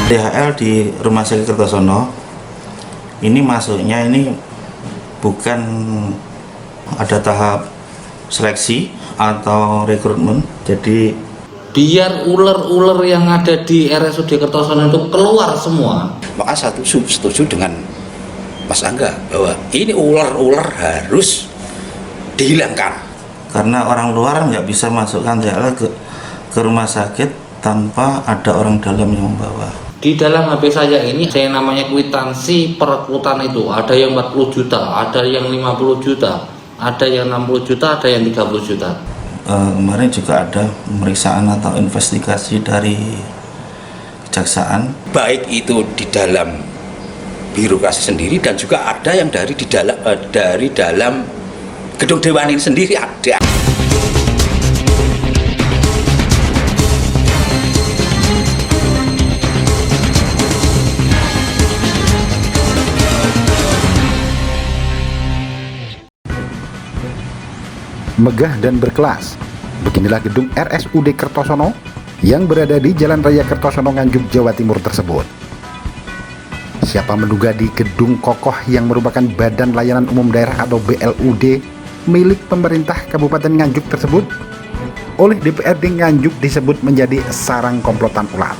DHL di Rumah Sakit Kertosono ini masuknya ini bukan ada tahap seleksi atau rekrutmen, jadi biar ular-ular yang ada di RSUD Kertosono itu keluar semua. Maka satu setuju dengan Mas Angga bahwa ini ular-ular harus dihilangkan, karena orang luar nggak bisa masukkan DHL ke rumah sakit tanpa ada orang dalam yang membawa. Di dalam HP saya ini ada yang namanya kwitansi perekrutan, itu ada yang 40 juta, ada yang 50 juta, ada yang 60 juta, ada yang 30 juta. Kemarin juga ada pemeriksaan atau investigasi dari kejaksaan, baik itu di dalam birokrasi sendiri dan juga ada yang dari dalam gedung dewan ini sendiri ada. Megah dan berkelas, beginilah gedung RSUD Kertosono yang berada di Jalan Raya Kertosono, Nganjuk, Jawa Timur tersebut. Siapa menduga di gedung kokoh yang merupakan Badan Layanan Umum Daerah atau BLUD milik pemerintah Kabupaten Nganjuk tersebut oleh DPRD Nganjuk disebut menjadi sarang komplotan ulat.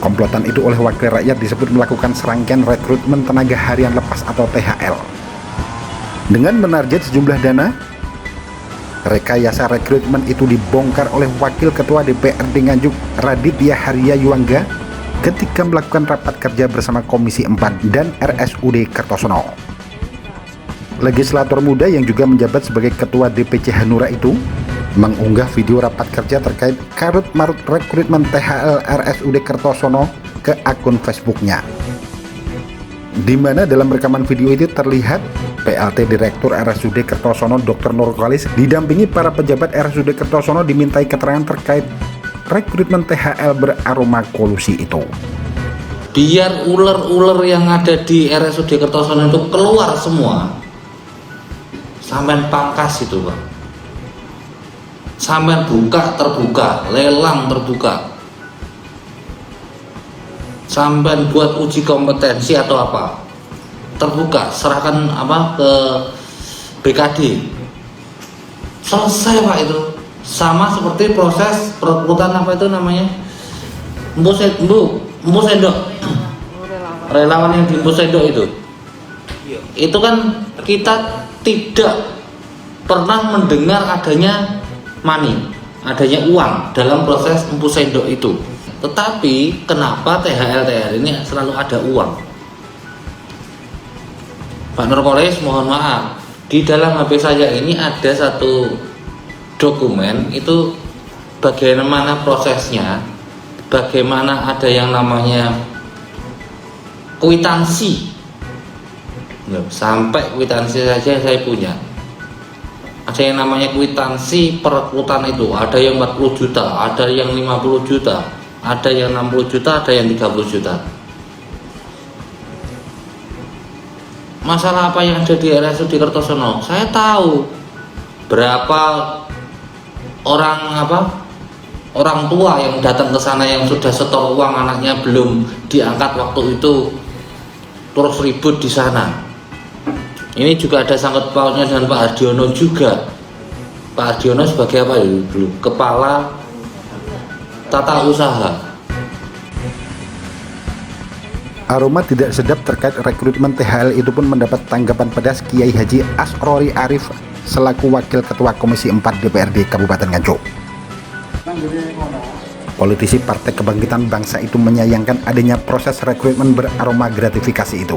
Komplotan itu oleh wakil rakyat disebut melakukan serangkaian rekrutmen tenaga harian lepas atau THL. Dengan menarget sejumlah dana, rekayasa rekrutmen itu dibongkar oleh Wakil Ketua DPRD Nganjuk Raditya Haria Yuangga ketika melakukan rapat kerja bersama Komisi 4 dan RSUD Kertosono. Legislator muda yang juga menjabat sebagai Ketua DPC Hanura itu mengunggah video rapat kerja terkait karut-marut rekrutmen THL RSUD Kertosono ke akun Facebooknya, di mana dalam rekaman video itu terlihat PLT Direktur RSUD Kertosono Dr. Nurkalis didampingi para pejabat RSUD Kertosono dimintai keterangan terkait rekrutmen THL beraroma kolusi itu. Biar ular-ular yang ada di RSUD Kertosono itu keluar semua, sampai pangkas itu Pak, sampai buka terbuka, lelang terbuka, sampai buat uji kompetensi atau apa terbuka, serahkan apa ke BKD, selesai Pak. Itu sama seperti proses perekrutan apa itu namanya, Empu Sendok, relawan yang di Empu Sendok itu kan kita tidak pernah mendengar adanya money, adanya uang dalam proses Empu Sendok itu. Tetapi kenapa THL ini selalu ada uang? Pak Nurkalis, mohon maaf, di dalam HP saya ini ada satu dokumen, itu bagaimana prosesnya, bagaimana ada yang namanya kwitansi, sampai kwitansi saja saya punya. Ada yang namanya kwitansi perekrutan, itu ada yang 40 juta, ada yang 50 juta, ada yang 60 juta, ada yang 30 juta. Masalah apa yang ada di RSUD Kertosono, saya tahu berapa orang tua yang datang ke sana yang sudah setor uang anaknya belum diangkat waktu itu, terus ribut di sana. Ini juga ada sangkut pautnya dengan Pak Ardiono juga. Pak Ardiono sebagai apa dulu? Kepala Tata Usaha. Aroma tidak sedap terkait rekrutmen THL itu pun mendapat tanggapan pedas Kiai Haji Asrori Arif selaku Wakil Ketua Komisi 4 DPRD Kabupaten Nganjuk. Politisi Partai Kebangkitan Bangsa itu menyayangkan adanya proses rekrutmen beraroma gratifikasi itu.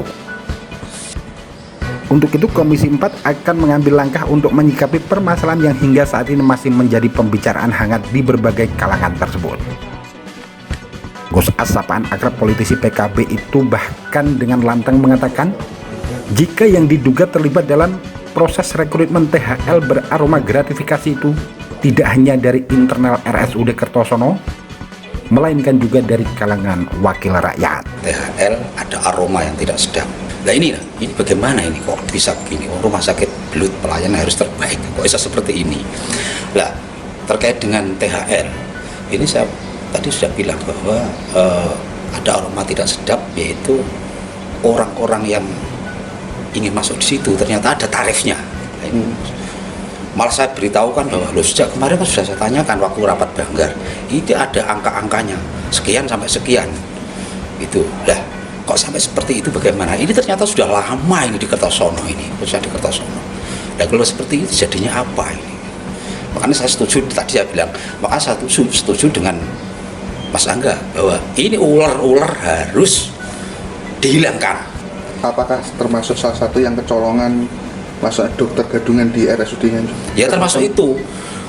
Untuk itu Komisi 4 akan mengambil langkah untuk menyikapi permasalahan yang hingga saat ini masih menjadi pembicaraan hangat di berbagai kalangan tersebut. Gus As, sapaan akrab politisi PKB itu bahkan dengan lantang mengatakan jika yang diduga terlibat dalam proses rekrutmen THL beraroma gratifikasi itu tidak hanya dari internal RSUD Kertosono, melainkan juga dari kalangan wakil rakyat. THL ada aroma yang tidak sedap. Nah ini bagaimana ini kok bisa begini? Rumah sakit belut pelayanan harus terbaik, kok bisa seperti ini? Nah terkait dengan THL ini saya tadi sudah bilang bahwa ada aroma tidak sedap, yaitu orang-orang yang ingin masuk di situ ternyata ada tarifnya. Nah, ini malah saya beritahukan bahwa loh, sejak kemarin kan sudah saya tanyakan waktu rapat Banggar, ini ada angka-angkanya sekian sampai sekian itu. Lah kok sampai seperti itu bagaimana? Ini ternyata sudah lama ini di Kertosono, ini sudah di Kertosono. Nah kalau seperti itu jadinya apa ini? Makanya saya setuju, tadi saya bilang, maka saya setuju dengan Mas Angga bahwa ini ular-ular harus dihilangkan. Apakah termasuk salah satu yang kecolongan masuk dokter gadungan di RSUD Nganjuk? Ya termasuk itu.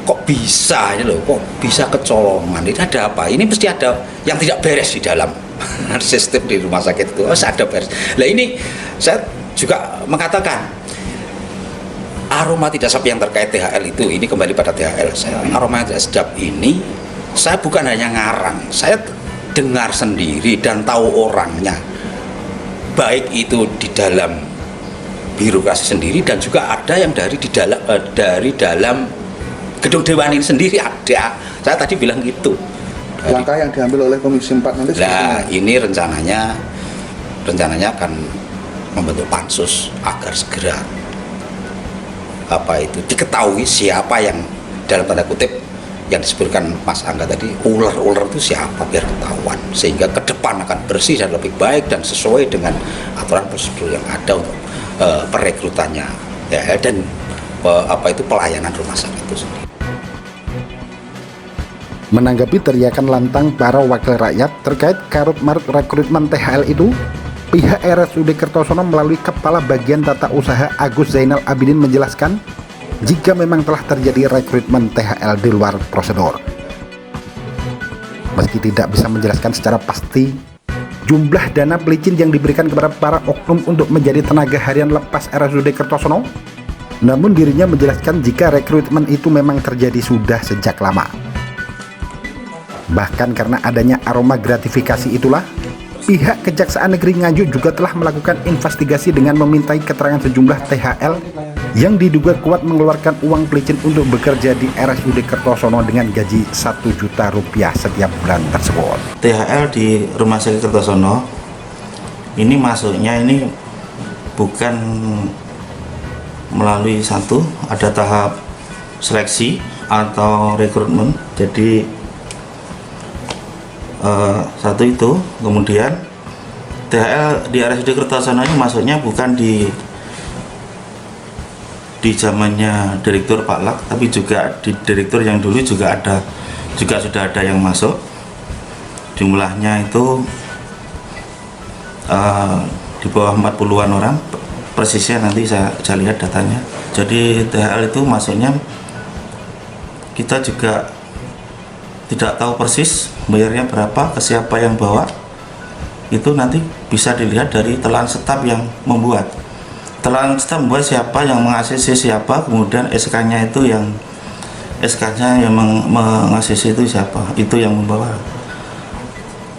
Kok bisa ini loh, kok bisa kecolongan? Ini ada apa? Ini mesti ada yang tidak beres di dalam sistem di rumah sakit itu. Harus ada beres. Nah ini saya juga mengatakan aroma tidak sedap yang terkait THL itu, ini kembali pada THL. Aroma tidak sedap ini saya bukan hanya ngarang, saya dengar sendiri dan tahu orangnya, baik itu di dalam birokrasi sendiri dan juga ada yang dari dalam gedung Dewan ini sendiri ada. Saya tadi bilang gitu. Langkah yang diambil oleh Komisi 4 nanti Nah ini rencananya akan membentuk pansus agar segera diketahui siapa yang dalam tanda kutip yang disebutkan Mas Angga tadi, ular-ular itu siapa, biar ketahuan, sehingga ke depan akan bersih dan lebih baik dan sesuai dengan aturan prosedur yang ada untuk perekrutannya ya, dan pelayanan rumah sakit itu sendiri. Menanggapi teriakan lantang para wakil rakyat terkait karut-marut rekrutmen THL itu, pihak RSUD Kertosono melalui Kepala Bagian Tata Usaha Agus Zainal Abidin menjelaskan jika memang telah terjadi rekrutmen THL di luar prosedur. Meski tidak bisa menjelaskan secara pasti jumlah dana pelicin yang diberikan kepada para oknum untuk menjadi tenaga harian lepas RSUD Kertosono, namun dirinya menjelaskan jika rekrutmen itu memang terjadi sudah sejak lama. Bahkan karena adanya aroma gratifikasi itulah, pihak Kejaksaan Negeri Nganjuk juga telah melakukan investigasi dengan memintai keterangan sejumlah THL yang diduga kuat mengeluarkan uang pelicin untuk bekerja di RSUD Kertosono dengan gaji Rp1 juta setiap bulan tersebut. THL di Rumah Sakit Kertosono ini masuknya ini bukan melalui ada tahap seleksi atau rekrutmen. Jadi itu kemudian THL di RSUD Kertosono ini masuknya bukan di zamannya Direktur Pak Lak, tapi juga di direktur yang dulu juga sudah ada yang masuk. Jumlahnya itu di bawah 40-an orang, persisnya nanti saya lihat datanya. Jadi THL itu masuknya kita juga tidak tahu persis bayarnya berapa, ke siapa yang bawa. Itu nanti bisa dilihat dari telan staf yang membuat. Telan staf membuat siapa, yang meng-ACC siapa, kemudian SK-nya yang meng-ACC itu siapa, itu yang membawa.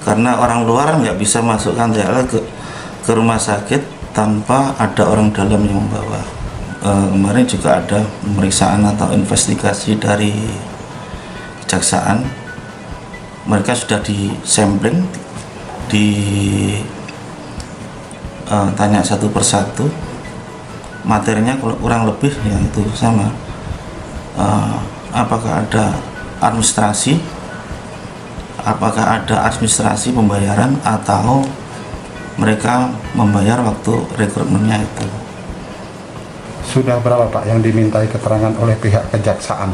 Karena orang luar nggak bisa masukkan THL ke rumah sakit tanpa ada orang dalam yang membawa. Kemarin juga ada pemeriksaan atau investigasi dari Kejaksaan. Mereka sudah di-sampling, tanya satu persatu, materinya kurang lebih ya itu sama. Apakah ada administrasi pembayaran atau mereka membayar waktu rekrutmennya itu. Sudah berapa Pak yang dimintai keterangan oleh pihak Kejaksaan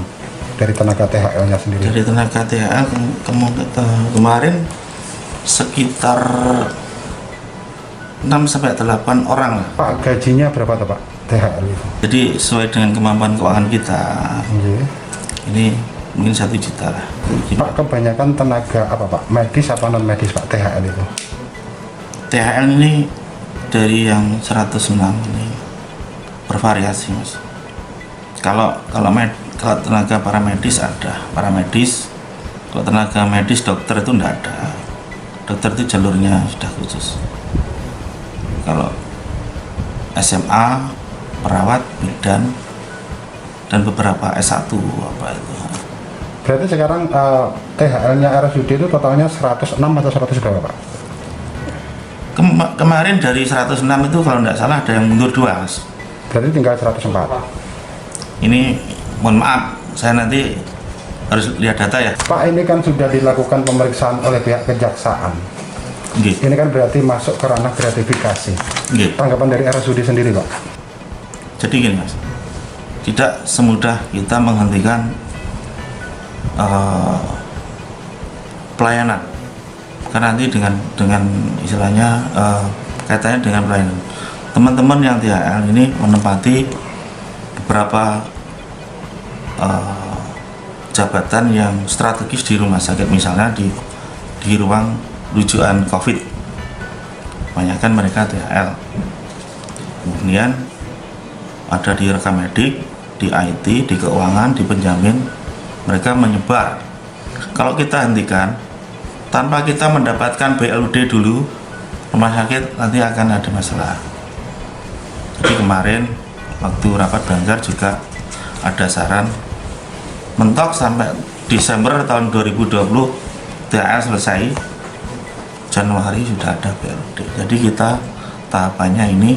dari tenaga THL-nya sendiri? Dari tenaga THL kemarin sekitar 6-8 orang lah. Pak, gajinya berapa tuh Pak THL itu? Jadi sesuai dengan kemampuan keuangan kita. Ini mungkin 1 juta lah. Pak, kebanyakan tenaga apa Pak? Medis atau non medis Pak THL itu? THL ini dari yang 106 ini bervariasi Mas. Kalau tenaga paramedis ada paramedis, kalau tenaga medis dokter itu enggak ada. Dokter itu jalurnya sudah khusus. Kalau SMA, perawat, bidan, dan beberapa S1 apa itu. Berarti sekarang THL-nya RSUD itu totalnya 106 atau 100 berapa Pak? Kemarin dari 106 itu kalau tidak salah ada yang mundur 2, Mas. Berarti tinggal 104. Ini mohon maaf, saya nanti harus lihat data ya. Pak, ini kan sudah dilakukan pemeriksaan oleh pihak kejaksaan. Nggih. Ini kan berarti masuk ke ranah gratifikasi. Nggih. Tanggapan dari RSUD sendiri Pak? Jadi gini, Mas, tidak semudah kita menghentikan pelayanan, karena nanti dengan istilahnya kaitannya dengan pelayanan. Teman-teman yang THL ini menempati beberapa jabatan yang strategis di rumah sakit, misalnya di ruang rujukan COVID, kebanyakan mereka THL. Kemudian ada di rekam medik, di IT, di keuangan, di penjamin, mereka menyebar. Kalau kita hentikan tanpa kita mendapatkan BLUD dulu, rumah sakit nanti akan ada masalah. Jadi kemarin waktu rapat Banjar juga ada saran mentok sampai Desember tahun 2020 THL selesai, Januari sudah ada BLUD. Jadi kita tahapannya ini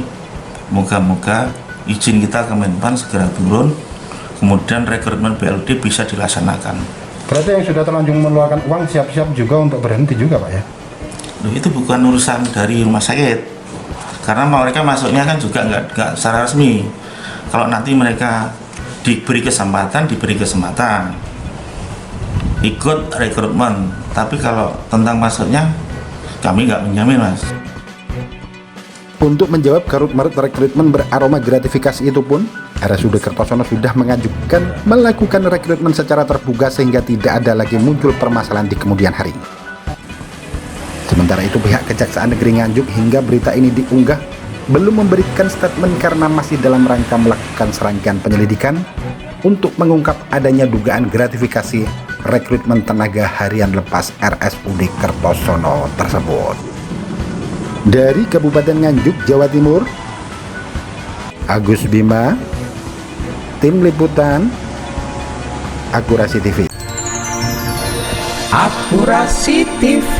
moga-moga izin kita ke Menpan segera turun, kemudian rekrutmen BLUD bisa dilaksanakan. Berarti yang sudah terlanjur mengeluarkan uang siap-siap juga untuk berhenti juga Pak ya? Loh, itu bukan urusan dari rumah sakit, karena mereka masuknya kan juga nggak secara resmi. Kalau nanti mereka diberi kesempatan ikut rekrutmen, tapi kalau tentang masuknya kami nggak menjamin, Mas. Untuk menjawab karut-marut rekrutmen beraroma gratifikasi itu pun, RSUD Kertosono sudah mengajukan melakukan rekrutmen secara terbuka sehingga tidak ada lagi muncul permasalahan di kemudian hari. Sementara itu pihak Kejaksaan Negeri Nganjuk hingga berita ini diunggah belum memberikan statement karena masih dalam rangka melakukan serangkaian penyelidikan untuk mengungkap adanya dugaan gratifikasi rekrutmen tenaga harian lepas RSUD Kertosono tersebut. Dari Kabupaten Nganjuk, Jawa Timur, Agus Bima, Tim Liputan, Akurasi TV. Akurasi TV.